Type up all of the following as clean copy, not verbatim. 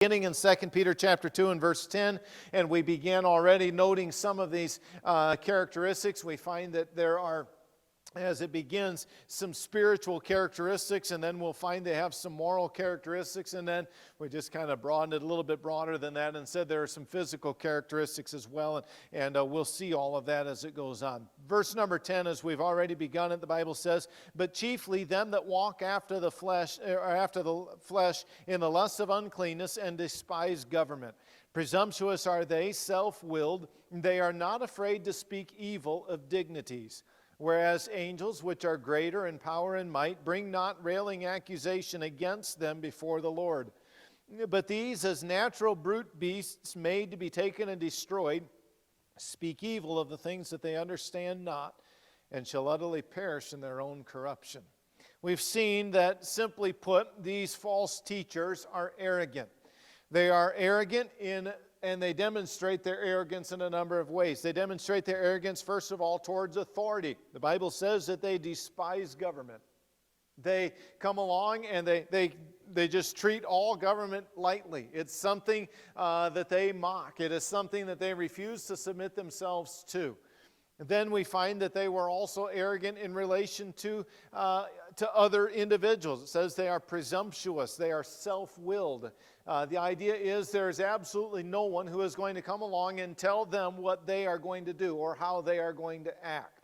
Beginning in 2 Peter chapter 2 and verse 10, and we began already noting some of these characteristics. We find that there are, as it begins, some spiritual characteristics, and then we'll find they have some moral characteristics, and then we just kind of broadened it a little bit broader than that and said there are some physical characteristics as well, and we'll see all of that as it goes on. Verse number 10, as we've already begun it, the Bible says, "But chiefly them that walk after the flesh in the lust of uncleanness and despise government. Presumptuous are they, self-willed, they are not afraid to speak evil of dignities. Whereas angels, which are greater in power and might, bring not railing accusation against them before the Lord. But these, as natural brute beasts made to be taken and destroyed, speak evil of the things that they understand not, and shall utterly perish in their own corruption." We've seen that, simply put, these false teachers are arrogant. They are arrogant and they demonstrate their arrogance in a number of ways. They demonstrate their arrogance, first of all, towards authority. The Bible says that they despise government. They come along and they just treat all government lightly. It's something that they mock. It is something that they refuse to submit themselves to. Then we find that they were also arrogant in relation to other individuals. It says they are presumptuous, they are self-willed. The idea is there is absolutely no one who is going to come along and tell them what they are going to do or how they are going to act.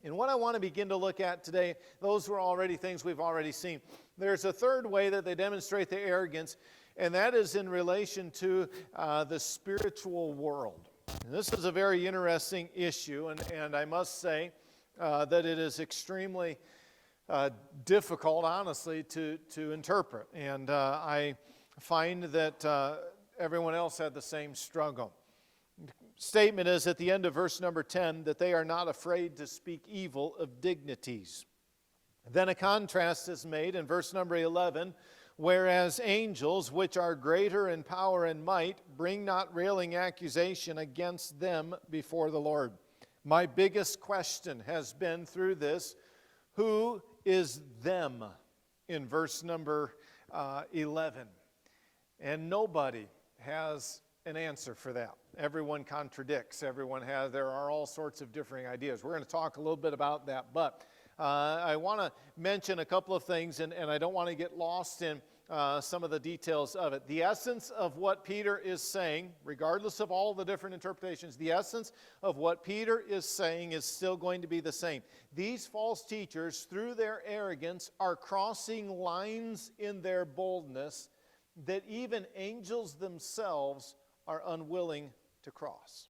And what I want to begin to look at today, those were already things we've already seen. There's a third way that they demonstrate their arrogance, and that is in relation to the spiritual world. And this is a very interesting issue, and I must say that it is extremely difficult, honestly, to interpret. And I find that everyone else had the same struggle. The statement is at the end of verse number 10 that they are not afraid to speak evil of dignities. Then a contrast is made in verse number 11, "Whereas angels, which are greater in power and might, bring not railing accusation against them before the Lord." My biggest question has been through this, who is them in verse number 11? And nobody has an answer for that. Everyone contradicts. There are all sorts of differing ideas. We're going to talk a little bit about that, but I want to mention a couple of things, and I don't want to get lost in some of the details of it. The essence of what Peter is saying, regardless of all the different interpretations, the essence of what Peter is saying is still going to be the same. These false teachers, through their arrogance, are crossing lines in their boldness that even angels themselves are unwilling to cross.